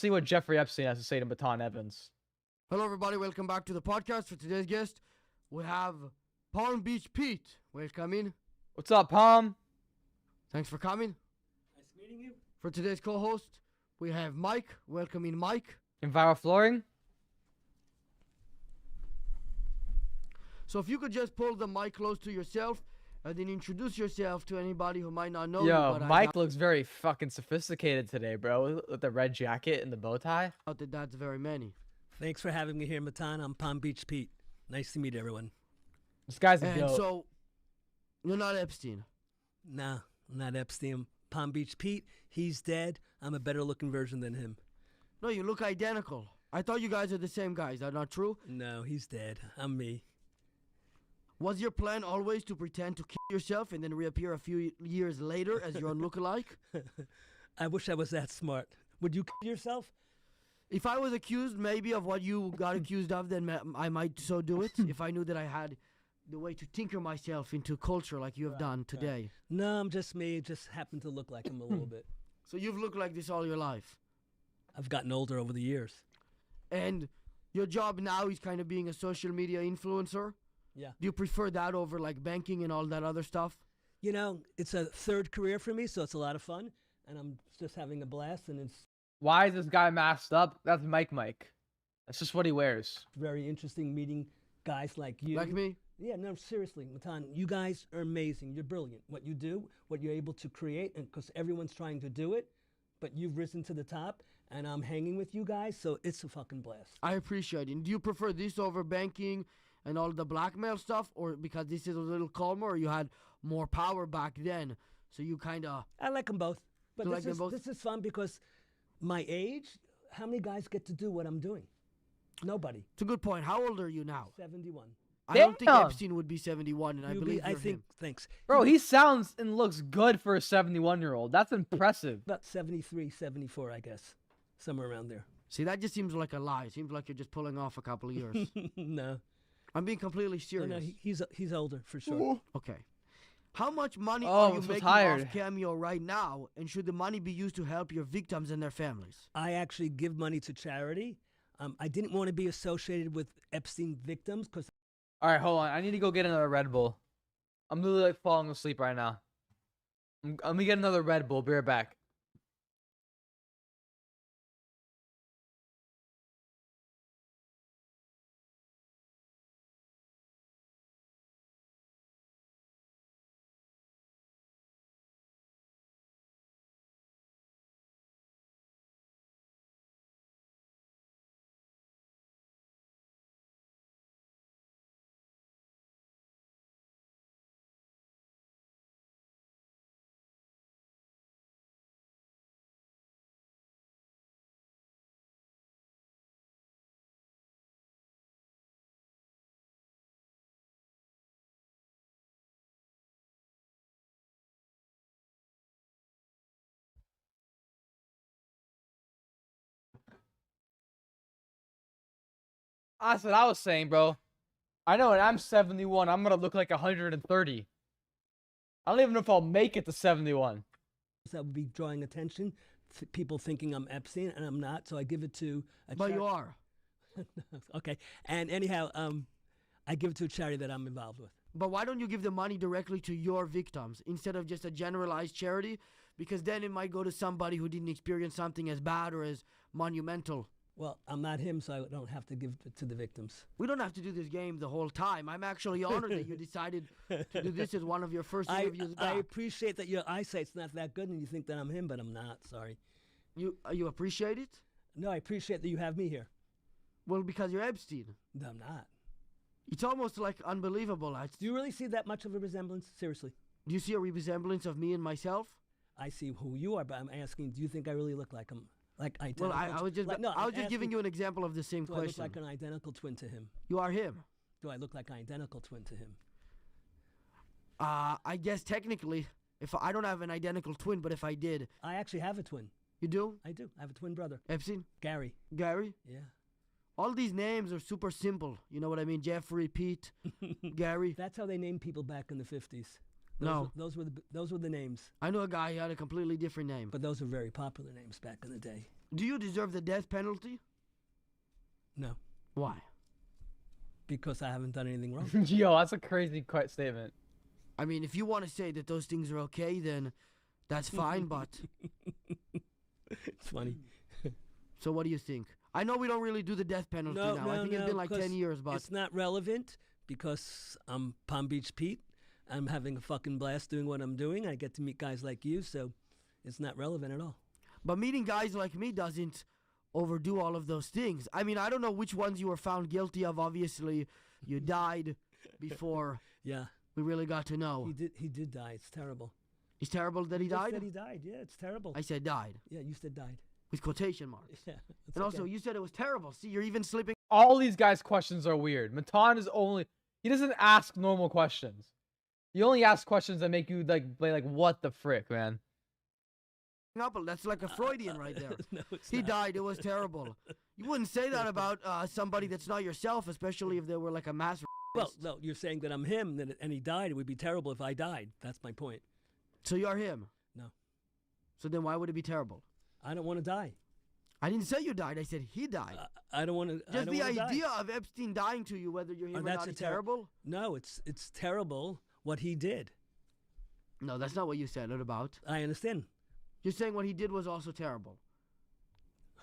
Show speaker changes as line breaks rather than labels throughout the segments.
See what Jeffrey Epstein has to say to Matan Evans.
Hello, everybody. Welcome back to the podcast. For today's guest, we have Palm Beach Pete. Welcome in.
What's up, Palm?
Thanks for coming.
Nice meeting you.
For today's co-host, we have Mike. Welcome in, Mike.
In Viral Flooring?
So if you could just pull the mic close to yourself and then introduce yourself to anybody who might not know
Yo,
you. But
Mike looks very fucking sophisticated today, bro. With the red jacket and the bow tie.
I doubt that that's very many.
Thanks for having me here, Matan. I'm Palm Beach Pete. Nice to meet everyone.
This guy's a
And
goat.
so, you're not Epstein.
Nah, I'm not Epstein. Palm Beach Pete, he's dead. I'm a better looking version than him.
No, you look identical. I thought you guys are the same guy. Is that not true?
No, he's dead. I'm me.
Was your plan always to pretend to kill yourself and then reappear a few years later as your own lookalike?
I wish I was that smart. Would you kill yourself?
If I was accused maybe of what you got accused of, then I might so do it. If I knew that I had the way to tinker myself into culture like you have done today.
No, I'm just me. Just happen to look like him a little bit.
So you've looked like this all your life.
I've gotten older over the years.
And your job now is kind of being a social media influencer.
Yeah.
Do you prefer that over like banking and all that other stuff?
You know, it's a third career for me, so it's a lot of fun. And I'm just having a blast, and it's
Why is this guy masked up? That's Mike. That's just what he wears.
very interesting meeting guys like you.
Like me?
Yeah, no, seriously, Matan, you guys are amazing. You're brilliant. What you do, what you're able to create, and because everyone's trying to do it, but you've risen to the top, and I'm hanging with you guys, so it's a fucking blast.
I appreciate it. And do you prefer this over banking and all the blackmail stuff, or because this is a little calmer, or you had more power back then, so you kind of...
I like them both, but
You
this
like them
is
both?
this is fun because my age. How many guys get to do what I'm doing? Nobody.
It's a good point. How old are you now?
71.
I don't think
Damn.
Epstein would be 71, and I
You'll
believe
be, I
you're
think.
him.
Thanks.
Bro, he sounds and looks good for a 71-year-old. That's impressive.
About 73, 74, I guess, somewhere around there.
See, that just seems like a lie. It seems like you're just pulling off a couple of years.
No,
I'm being completely
no,
serious.
no, he's older for sure.
Okay. How much money
Oh,
are
I'm
you
so
making
tired.
off Cameo right now, and should the money be used to help your victims and their families?
I actually give money to charity. I didn't want to be associated with Epstein victims because
All right, hold on. I need to go get another Red Bull. I'm literally like falling asleep right now. Let me get another Red Bull. Be right back. That's what I was saying, bro. I know, and I'm 71. I'm gonna look like 130. I don't even know if I'll make it to 71.
that would be drawing attention to people thinking I'm Epstein, and I'm not. So I give it to a
But you are.
Okay. And anyhow, I give it to a charity that I'm involved with.
But why don't you give the money directly to your victims instead of just a generalized charity? Because then it might go to somebody who didn't experience something as bad or as monumental.
Well, I'm not him, so I don't have to give it to the victims.
We don't have to do this game the whole time. I'm actually honored that you decided to do this as one of your first interviews
I
back.
appreciate that your eyesight's not that good and you think that I'm him, but I'm not. Sorry.
You appreciate it?
No, I appreciate that you have me here.
Well, because you're Epstein.
No, I'm not.
It's almost like unbelievable.
Do you really see that much of a resemblance? Seriously.
Do you see a resemblance of me and myself?
I see who you are, but I'm asking, do you think I really look like him? Like identical?
Well, I was just
like, no,
I was
I'm
just giving
asking,
you an example of the same
do I look
question.
like an identical twin to him?
You are him.
Do I look like an identical twin to him?
I guess technically, if I don't have an identical twin, but if I did,
I actually have a twin.
you do?
I do. I have a twin brother,
Epstein?
Gary.
Gary?
Yeah.
All these names are super simple. You know what I mean? Jeffrey, Pete, Gary.
That's how they named people back in the 50s.
No.
Those were the names,
I know a guy who had a completely different name.
but those were very popular names back in the day.
Do you deserve the death penalty?
No,
Why?
because I haven't done anything wrong.
Yo, that's a crazy statement.
I mean, if you want to say that those things are okay, then that's fine, but...
It's funny.
So what do you think? I know we don't really do the death penalty
No,
now.
no,
I think
no,
it's been like 10
'cause
years, but...
It's not relevant because I'm Palm Beach Pete. I'm having a fucking blast doing what I'm doing. I get to meet guys like you, so it's not relevant at all.
But meeting guys like me doesn't overdo all of those things. I mean, I don't know which ones you were found guilty of. Obviously, you died before
Yeah,
we really got to know.
he did die. It's terrible.
It's terrible that he
You just
died?
said he died. Yeah, it's terrible.
I said died,
Yeah, you said died.
with quotation marks.
Yeah. it's
And also,
okay.
you said it was terrible. See, you're even slipping
All these guys' questions are weird. Matan is only he doesn't ask normal questions. He only asks questions that make you like what the frick, man.
up. That's like a Freudian right there.
No, it's
He
not.
died. It was terrible. You wouldn't say that about somebody that's not yourself, especially if they were like a mass.
Well, no, you're saying that I'm him, and he died. It would be terrible if I died. That's my point.
So you're him.
No.
So then why would it be terrible?
I don't want to die.
I didn't say you died. I said he died.
I don't want to.
Just the idea of Epstein dying to you, whether you're him or
that's
not,
a
is
terri-
terrible.
No, it's terrible what he did.
No, that's not what you said it about.
I understand.
You're saying what he did was also terrible.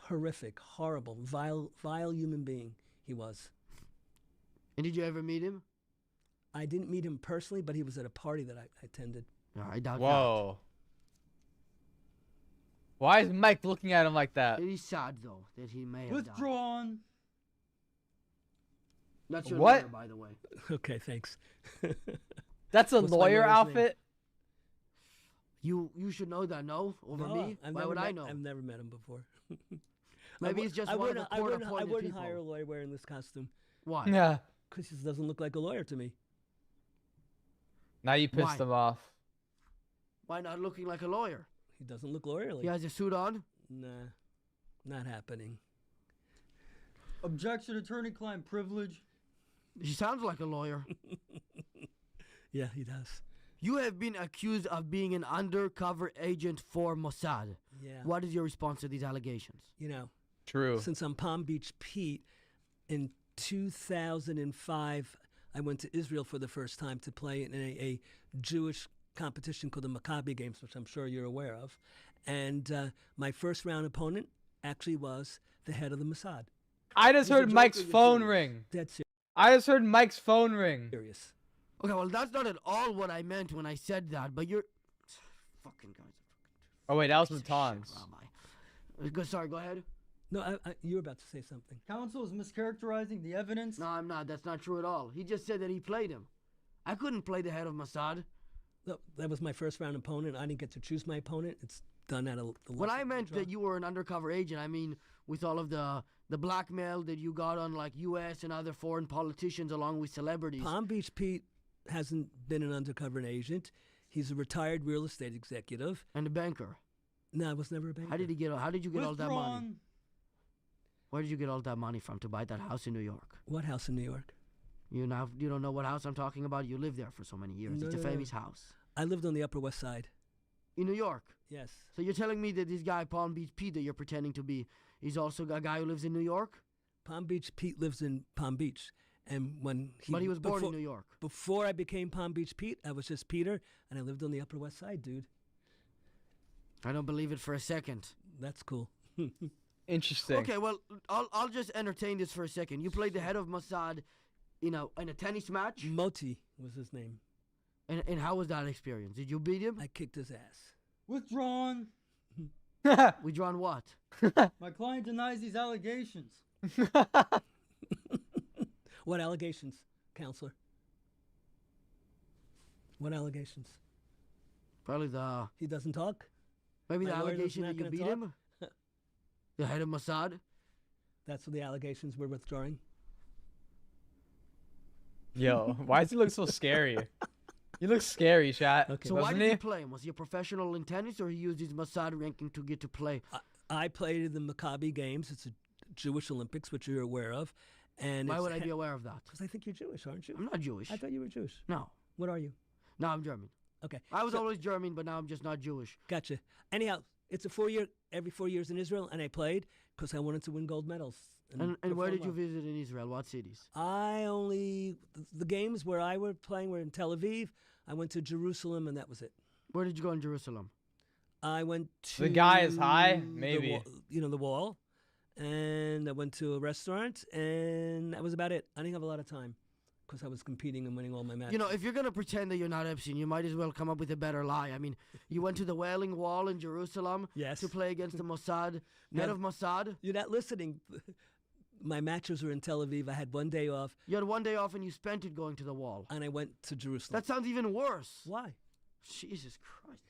Horrific, horrible, vile human being he was.
And did you ever meet him?
I didn't meet him personally, but he was at a party that I attended.
No, I doubt
Whoa. Why is Mike looking at him like that?
that. It is sad though that he may have died.
Withdrawn.
That's your
What?
lawyer, by the way.
Okay, thanks.
That's a
What's my
lawyer
lawyer's name?
outfit.
You should know that, no? Over
No,
me?
I've
Why
never
would I
met-
know?
I've never met him before.
Maybe it's just one of the
I
court-appointed
wouldn't
people.
hire a lawyer wearing this costume
Why?
Yeah.
because he doesn't look like a lawyer to me.
Now you pissed
Why?
him off.
Why not looking like a lawyer?
He doesn't look lawyerly.
He has a suit on.
Nah, not happening.
Objection, attorney-client privilege.
He sounds like a lawyer.
Yeah, he does.
You have been accused of being an undercover agent for Mossad.
Yeah.
What is your response to these allegations?
You know,
True.
since I'm Palm Beach Pete, in 2005, I went to Israel for the first time to play in a Jewish competition called the Maccabi Games, which I'm sure you're aware of. And my first round opponent actually was the head of the Mossad.
I just
He's a
heard
joker,
Mike's
you're
phone
serious.
ring.
Dead
I just heard Mike's phone ring.
serious.
Okay, well, that's not at all what I meant when I said that, but you're... Fucking guys.
Oh wait, that was
Piece of
Matan's.
shit, where am I? Sorry, go ahead.
No, you were about to say something.
Counsel is mischaracterizing the evidence.
No, I'm not. That's not true at all. He just said that he played him. I couldn't play the head of Mossad.
No, that was my first round opponent. I didn't get to choose my opponent. It's done at the
When
luck
I
of the
meant
draw.
that you were an undercover agent, I mean with all of the blackmail that you got on like U.S. and other foreign politicians along with celebrities.
Palm Beach Pete hasn't been an undercover agent. He's a retired real estate executive.
And a banker.
No, I was never a banker.
How did you get all that money?
Withdrawn.
Where did you get all that money from to buy that house in New York?
What house in New York?
You don't know what house I'm talking about? You lived there for so many years.
No,
It's a
no, no.
famous house.
I lived on the Upper West Side.
In New York.
Yes.
So you're telling me that this guy Palm Beach Pete that you're pretending to be is also a guy who lives in New York?
Palm Beach Pete lives in Palm Beach. And when
But he was born in New York.
Before I became Palm Beach Pete, I was just Peter, and I lived on the Upper West Side, dude.
I don't believe it for a second.
That's cool.
Interesting.
Okay, well, I'll just entertain this for a second. You played the head of Mossad, in a tennis match,
Moti was his name.
and how was that experience? Did you beat him?
I kicked his ass.
Withdrawn.
We drawn what?
My client denies these allegations.
What allegations, counselor? What allegations?
Probably the
He doesn't talk?
maybe the
My lawyer's
allegation
not
that you
gonna
beat
talk?
him. The head of Mossad.
That's what the allegations we're withdrawing.
Yo, why does he look so scary? He looks scary, chat.
Okay.
So why
Doesn't
did
he?
you play him? Was he a professional in tennis, or he used his Mossad ranking to get to play?
I played in the Maccabi Games. It's a Jewish Olympics, which you're aware of. And
Why would I be aware of that?
Because I think you're Jewish, aren't you?
I'm not Jewish.
I thought you were Jewish.
No,
What are you?
no, I'm German.
Okay.
I was
so-
always German, but now I'm just not Jewish.
Gotcha. Anyhow, it's a 4-year every 4 years in Israel, and I played because I wanted to win gold medals.
And where did you
perform
visit in Israel? What cities?
well. I only the games where I were playing were in Tel Aviv. I went to Jerusalem, and that was it.
Where did you go in Jerusalem?
I went to
The guy is high?
the
Maybe.
the wall, and I went to a restaurant, and that was about it. I didn't have a lot of time because I was competing and winning all my matches.
You know, if you're gonna pretend that you're not Epstein, you might as well come up with a better lie. I mean, you went to the Wailing Wall in Jerusalem
Yes.
to play against the Mossad, head
Yeah.
of Mossad.
You're not listening. My matches were in Tel Aviv. I had 1 day off,
You had 1 day off and you spent it going to the wall.
and I went to Jerusalem.
That sounds even worse.
Why?
Jesus Christ.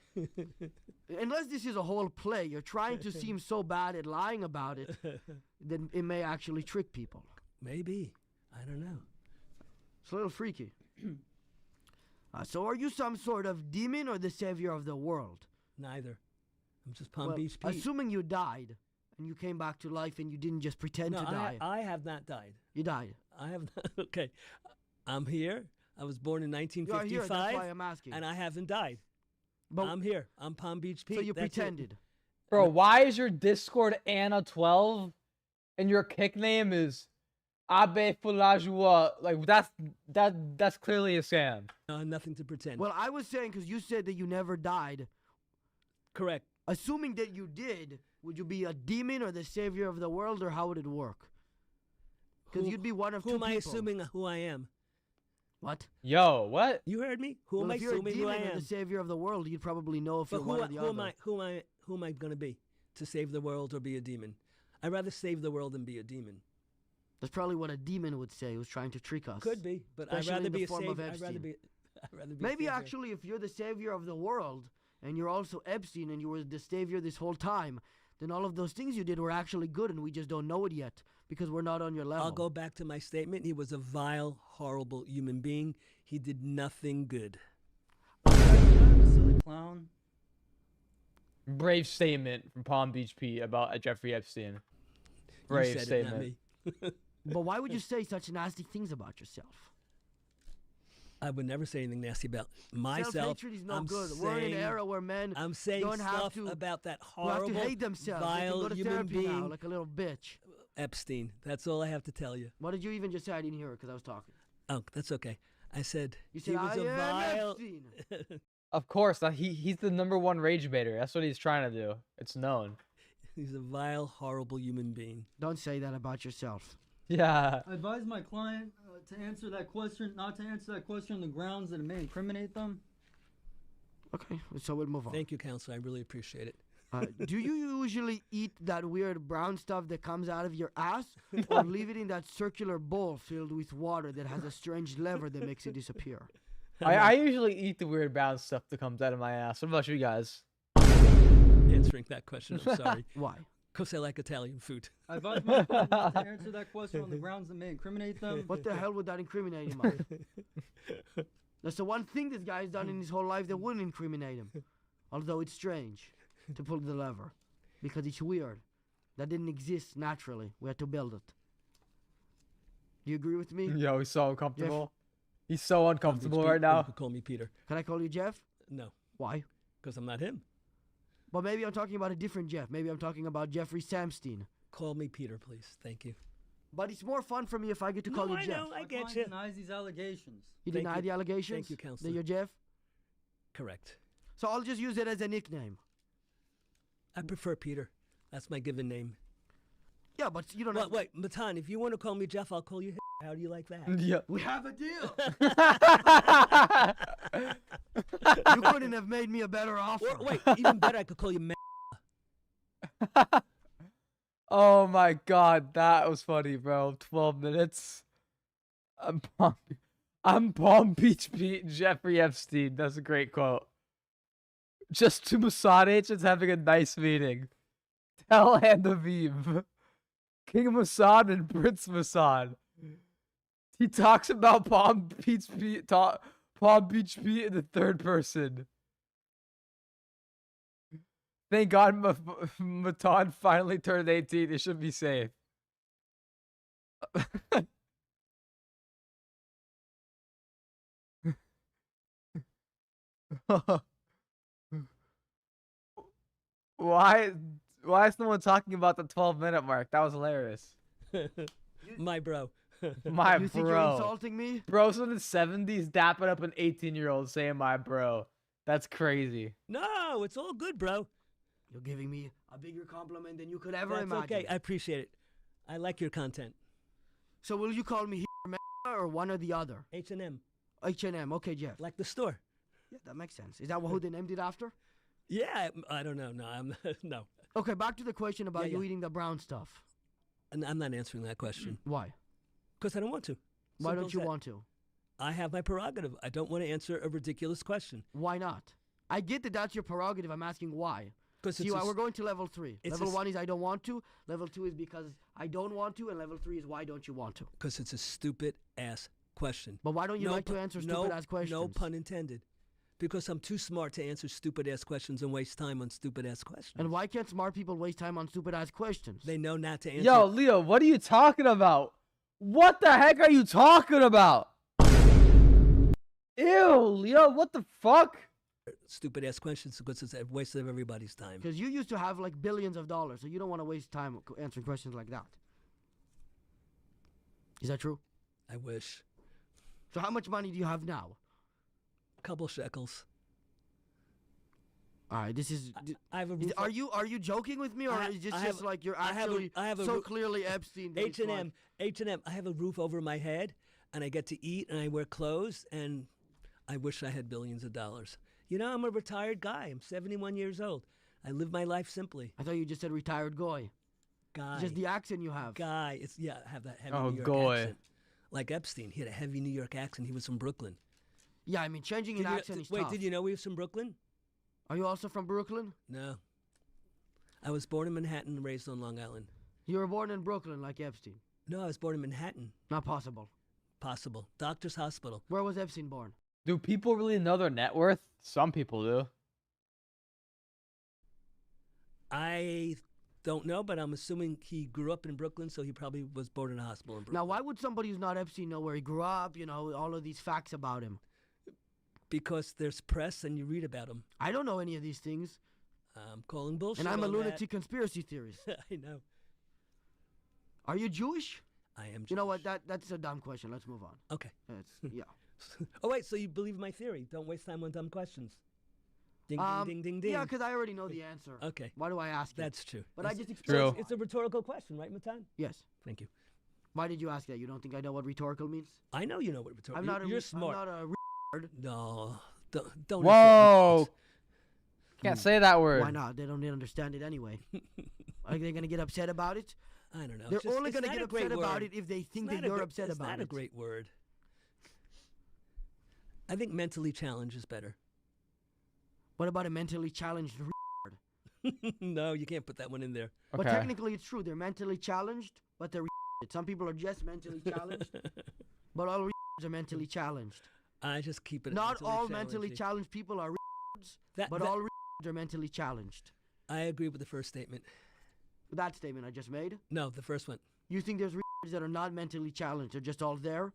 Unless this is a whole play, you're trying to seem so bad at lying about it that it may actually trick people.
Maybe. I don't know.
It's a little freaky. So are you some sort of demon or the savior of the world?
Neither. I'm just Palm
Well,
Beach Pete.
assuming you died and you came back to life and you didn't just pretend
No,
to die.
I have not died.
You died.
I have not. Okay. I'm here. I was born in
You are here, that's why
1955,
I'm asking.
and I haven't died.
But
I'm here. I'm Palm Beach Pete.
so you
That's it.
pretended.
Bro, why is your Discord Anna12 and your kick name is Abe Fulajua? Like that's clearly a scam.
No, nothing to pretend.
Well, I was saying because you said that you never died.
Correct.
Assuming that you did, would you be a demon or the savior of the world, or how would it work? Because
Who-
you'd be one of
Who
two
am I
people.
assuming who I am?
What?
Yo, what?
You heard me. Who
Well,
am I
if you're a
assuming who I
demon or
am?
the savior of the world, you'd probably know if
But
you're one or the other.
who am I going to be? To save the world or be a demon? I'd rather save the world than be a demon.
That's probably what a demon would say, who's trying to trick us.
Could be, but I'd
Especially
rather
in the
be a
form of
savior. I'd rather
Epstein.
be. I'd rather be.
Maybe
a savior.
actually, if you're the savior of the world and you're also Epstein and you were the savior this whole time, then all of those things you did were actually good and we just don't know it yet because we're not on your level.
I'll go back to my statement. He was a vile, horrible human being. He did nothing good.
Silly clown.
Brave statement from Palm Beach Pete about Jeffrey Epstein.
You
Brave
said
statement.
it, not me.
But why would you say such nasty things about yourself?
I would never say anything nasty about myself.
Self-hatred is no
I'm
good. We're in an
saying-
era where men
I'm saying
don't have
stuff
to-
about that
who have
horrible,
to hate themselves. They can
vile
go to
human
therapy
being,
now like a little bitch.
Epstein. That's all I have to tell you.
What did you even just say? I didn't hear it because I was talking.
Oh, that's okay. I said
You
he
said,
was
I
a
am
vile.
Epstein.
Of course, he's the #1 rage baiter. That's what he's trying to do. It's known.
He's a vile, horrible human being.
Don't say that about yourself.
Yeah.
I advise my client to answer that question, not to answer that question on the grounds that it may incriminate them.
Okay, so we'll move on.
Thank you, counselor. I really appreciate it.
Do you usually eat that weird brown stuff that comes out of your ass, or leave it in that circular bowl filled with water that has a strange lever that makes it disappear?
I usually eat the weird brown stuff that comes out of my ass. What about you guys?
Answering that question, I'm sorry.
Why?
Because I like Italian food.
I advise my client not to answer that question on the grounds that may incriminate them.
What the hell would that incriminate him on? That's the one thing this guy's done in his whole life that wouldn't incriminate him. Although it's strange to pull the lever. Because it's weird. That didn't exist naturally. We had to build it. Do you agree with me?
Yo, he's so uncomfortable. He's so uncomfortable right
You
now.
could call me Peter.
Can I call you Jeff?
No,
Why?
because I'm not him.
But maybe I'm talking about a different Jeff. Maybe I'm talking about Jeffrey Samstein.
Call me Peter, please. Thank you.
But it's more fun for me if I get to call
No,
you
I
Jeff.
know. I
My
get
client
you.
denies these allegations.
You
Thank
deny
you.
the allegations?
Thank you,
That
counselor.
you're Jeff?
Correct.
So I'll just use it as a nickname.
I prefer Peter. That's my given name.
Yeah, but you don't
Well,
have...
wait, Matan, if you want to call me Jeff, I'll call you. How do you like that?
Yeah.
We have a deal. You couldn't have made me a better offer.
Or wait, even better, I could call you.
Oh my god, that was funny, bro. 12 minutes. I'm Palm Beach Pete and Jeffrey Epstein. That's a great quote. Just two Mossad agents having a nice meeting. Tel and Aviv. King Mossad and Prince Mossad. He talks about Palm Beach Pete in the third person. Thank God Matan finally turned 18. It should be safe. Why is someone talking about the 12-minute mark? That was hilarious.
My bro.
My
You think you're
bro.
insulting me?
Bro's in his 70s dapping up an 18-year-old saying my bro. That's crazy.
No, it's all good, bro.
You're giving me a bigger compliment than you could ever
That's
imagine.
okay. I appreciate it. I like your content.
So will you call me or one or the other?
H&M,
H&M. Okay, Jeff.
like the store.
Yeah, that makes sense. Is that who they named it after?
Yeah, I don't know. No, I'm no.
Okay, back to the question about
Yeah,
you
yeah.
eating the brown stuff.
And I'm not answering that question
Why?
because I don't want to.
Why
Simple
don't
as
you
that.
want to?
I have my prerogative. I don't want to answer a ridiculous question
Why not? I get that that's your prerogative. I'm asking why.
because
See, we're going to level 3.
it's
Level
a s-
1 is I don't want to. Level 2 is because I don't want to. And level 3 is why don't you want to?
it's a stupid ass question.
But why don't you like to
pu-
answer
no,
stupid ass questions?
No pun intended. Because I'm too smart to answer stupid ass questions and waste time on stupid ass questions.
And why can't smart people waste time on stupid ass questions?
They know not to answer.
Yo, Leo, what are you talking about? What the heck are you talking about? Ew, Leo, what the fuck?
Stupid ass questions because it's a waste of everybody's time.
Because you used to have like billions of dollars, so you don't want to waste time answering questions like that. Is that true?
I wish.
So how much money do you have now?
Couple shekels.
All right, this is.
I have a
Is,
roof.
are you joking with me, or is this
I
just
have-
like you're
I have a-
actually
I have a
so
roo-
clearly Epstein? that it's
H&M, H&M. I have a roof over my head, and I get to eat, and I wear clothes, and I wish I had billions of dollars. You know, I'm a retired guy. I'm 71 years old. I live my life simply.
I thought you just said retired guy.
Guy.
Just the accent you have.
Guy. It's I have that heavy
Oh,
New York
goy.
accent. Like Epstein, he had a heavy New York accent. He was from Brooklyn.
Yeah, I mean changing
Did
an
you-
accent is
wait,
tough.
did you know he was from Brooklyn?
Are you also from Brooklyn?
No. I was born in Manhattan and raised on Long Island.
You were born in Brooklyn, like Epstein.
No, I was born in Manhattan.
Not possible.
Possible. Doctor's Hospital.
Where was Epstein born?
Do people really know their net worth? Some people do.
I don't know, but I'm assuming he grew up in Brooklyn, so he probably was born in a hospital in Brooklyn.
Now, why would somebody who's not Epstein know where he grew up? You know, all of these facts about him.
Because there's press and you read about him.
I don't know any of these things,
I'm calling bullshit.
and I'm a
on
lunatic conspiracy theorist.
that. I know.
Are you Jewish?
I am.
You know what?
Jewish.
That's a dumb question. Let's move on.
Okay.
It's, yeah.
Oh wait, so you believe my theory? Don't waste time on dumb questions. Ding ding ding ding ding.
Yeah, because I already know the answer.
Okay.
Why do I ask it?
That's true.
But I
It's-
just
True.
explained.
It's a rhetorical question, right, Matan?
Yes.
Thank you.
Why did you ask that? You don't think I know what rhetorical means?
I know you know what rhetorical.
I'm not a.
You're smart.
I'm not a.
No, don't.
Whoa!
insult
Can't say that word.
Why not? They don't understand it anyway. Are they gonna get upset about it?
me. I don't know.
They're
It's just-
only
it's
gonna
not
get
a great
upset about
word.
it if they think
It's
that
not a
you're
gr-
upset
it's
about
not
it.
a great word. I think mentally challenged is better.
What about a mentally challenged?
No, you can't put that one in there.
But
Okay.
technically, it's true. They're mentally challenged, but they're. Some people are just mentally challenged, but all are mentally challenged.
I just keep it.
Not
mentally
all mentally
challenging.
challenged people are,
That-
but
that-
all are mentally challenged.
I agree with the first statement.
That statement I just made.
No, the first one.
You think there's that are not mentally challenged? They're just all there.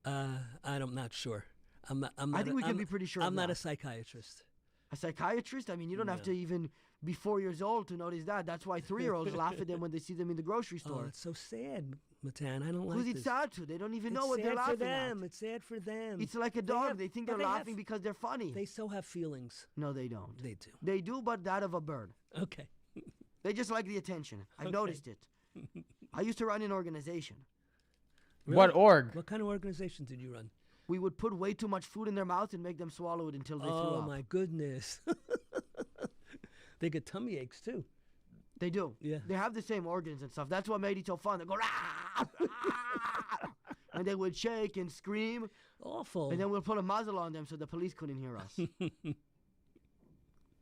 I'm not sure. I'm not. I'm not
I think we
I'm,
can be pretty sure.
I'm
of
not
that.
a psychiatrist.
A psychiatrist? I mean, you don't have
No.
to even be 4 years old to notice that. That's why 3-year-olds laugh at them when they see them in the grocery
Oh,
store.
it's so sad, Matan. I don't like
Who's it
this.
sad to? They don't even
It's
know what they're
sad for
laughing
them.
at.
It's sad for them.
It's like a
They
dog.
have-
They think
but
they're
they
laughing
have-
because they're funny.
They so have feelings.
No, they don't.
They do.
They do, but that of a bird.
Okay.
They just like the attention. I've
Okay.
noticed it. I used to run an organization.
What
Really?
org?
What kind of organization did you run?
We would put way too much food in their mouth and make them swallow it until they threw
Oh
up.
my goodness. They get tummy aches too.
They do.
Yeah.
They have the same organs and stuff. That's what made it so fun. They go, "Rah! Rah!" and they would shake and scream,
Awful.
and then we'll put a muzzle on them so the police couldn't hear us.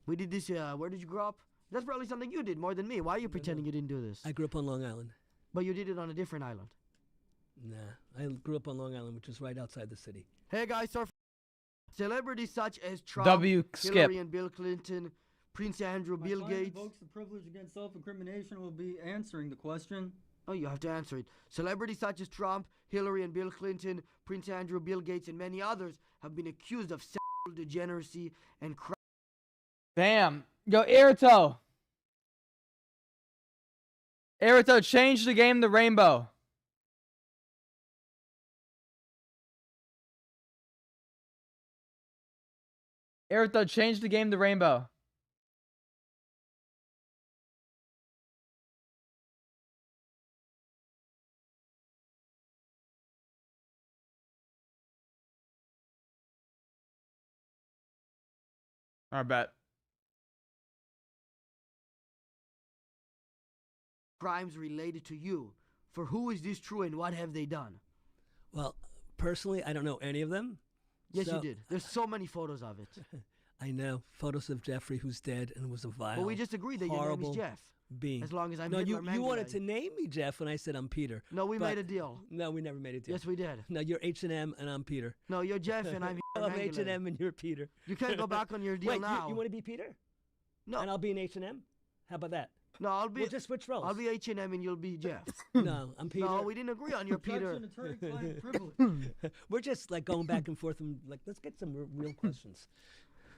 We did this. Where did you grow up? That's probably something you did more than me. Why are you pretending you didn't do this?
I grew up on Long Island.
But you did it on a different island.
Nah, I grew up on Long Island, which is right outside the city.
Hey guys, so celebrities such as Trump,
W. Skip.
Hillary and Bill Clinton, Prince Andrew,
My
Bill
client
Gates.
invokes the privilege against self-incrimination will be answering the question.
Oh, you have to answer it. Celebrities such as Trump, Hillary and Bill Clinton, Prince Andrew, Bill Gates, and many others have been accused of sexual degeneracy and crime.
Damn. Yo, Irito. Aerito, change the game to rainbow. Aerito, change the game to rainbow. I bet.
Crimes related to you. For who is this true and what have they done?
Well, personally, I don't know any of them.
Yes,
So-
you did. There's so many photos of it.
I know photos of Jeffrey, who's dead and was a vile,
But we just agreed that your name
horrible
is Jeff.
being.
As long as I'm
No,
Hitler
you wanted
Mengele.
to name me Jeff when I said I'm Peter.
No, we
but-
made a deal.
No, we never made a deal.
Yes, we did.
No, you're H&M and I'm Peter.
No, you're Jeff and I'm Hitler
I'm
Mengele.
H&M and you're Peter.
You can't go back on your deal
Wait,
now.
you want to be Peter?
No.
And I'll be an H&M? How about that?
No, I'll be.
We'll just switch roles.
I'll be H&M and you'll be Jeff.
No, I'm Peter.
No, we didn't agree on your Peter.
Objection, attorney-client privilege.
We're just like going back and forth and like, let's get some real questions.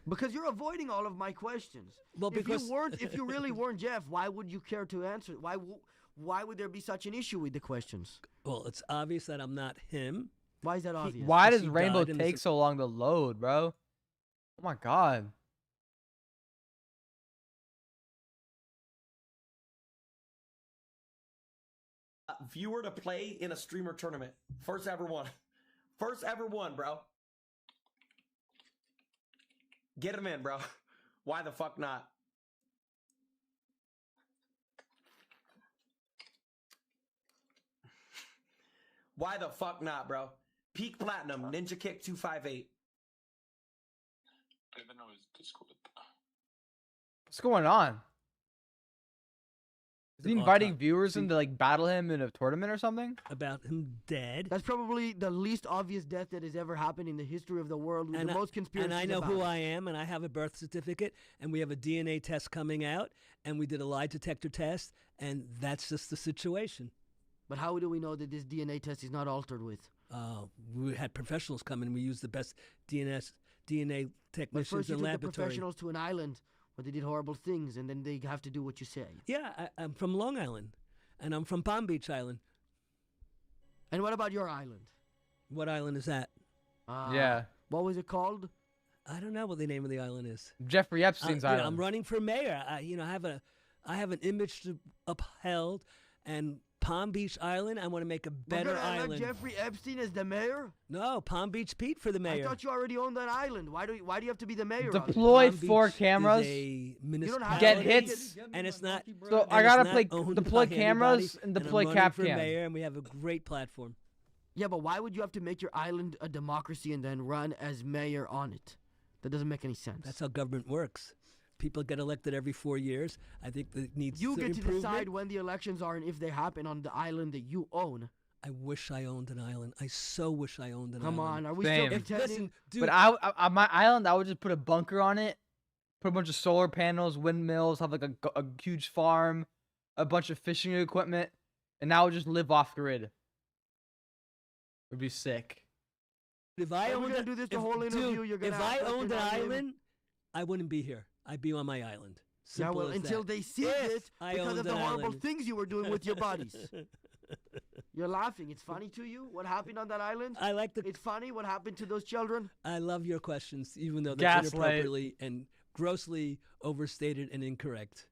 Because you're avoiding all of my questions.
Well, because
if you really weren't Jeff, why would you care to answer? Why would there be such an issue with the questions?
well, it's obvious that I'm not him.
Why is that obvious?
Why
Because
does
he
rainbow
died in the
take so long to load, bro? Oh my god.
Viewer to play in a streamer tournament. First ever one. First ever one, bro. Get him in, bro. Why the fuck not? Why the fuck not, bro? Peak Platinum, Ninja Kick 258.
What's going on? Is he
All
inviting
time.
viewers in to like battle him in a tournament or something?
About him dead.
That's probably the least obvious death that has ever happened in the history of the world with
And
the
I-
most conspiracies
And I know
about
who
it.
I am, and I have a birth certificate, and we have a DNA test coming out, and we did a lie detector test, and that's just the situation.
But how do we know that this DNA test is not altered with?
We had professionals come in. We used the best DNA
But
technicians
first you
in
took the
laboratory.
professionals to an island where they did horrible things, and then they have to do what you say.
Yeah, I'm from Long Island, and I'm from Palm Beach Island.
And what about your island?
What island is that?
Yeah.
What was it called?
I don't know what the name of the island is.
Jeffrey Epstein's
You know,
island.
I'm running for mayor. I have an image to upheld, and Palm Beach Island. I want to make a better
We're gonna elect
island.
Jeffrey Epstein as the mayor?
No, Palm Beach Pete for the mayor.
I thought you already owned that island. Why do you have to be the mayor? of it?
Deploy
Palm
4
Beach
cameras.
Is a municipality,
Get hits.
and it's not.
So
and
I
it's
gotta
not
play
owned
deploy
by
cameras
anybody,
and
I'm
deploy
running
cap
for
cams.
mayor, and we have a great platform.
Yeah, but why would you have to make your island a democracy and then run as mayor on it? That doesn't make any sense.
That's how government works. People get elected every 4 years. I think that needs
You get to
improvement.
decide when the elections are and if they happen on the island that you own.
I wish I owned an island. I so wish I owned an
Come
island.
on, are we
Same.
still
If,
pretending?
listen, dude,
But I my island, I would just put a bunker on it, put a bunch of solar panels, windmills, have like a huge farm, a bunch of fishing equipment, and I would just live off grid. Would be sick.
if I
Are we
owned
gonna
a-
do this the
if-
whole interview?
dude,
You're gonna
if
act
I
like you're
owned an
not living?
island, I wouldn't be here. I'd be on my island.
Yeah,
Simple
well,
as
until
that.
they see
If
this
I
because
owned
of the
an
horrible
island.
things you were doing with your buddies. You're laughing. It's funny to you what happened on that island?
I like the.
It's funny what happened to those children?
I love your questions, even though they're
Gaslight.
inappropriately and grossly overstated and incorrect.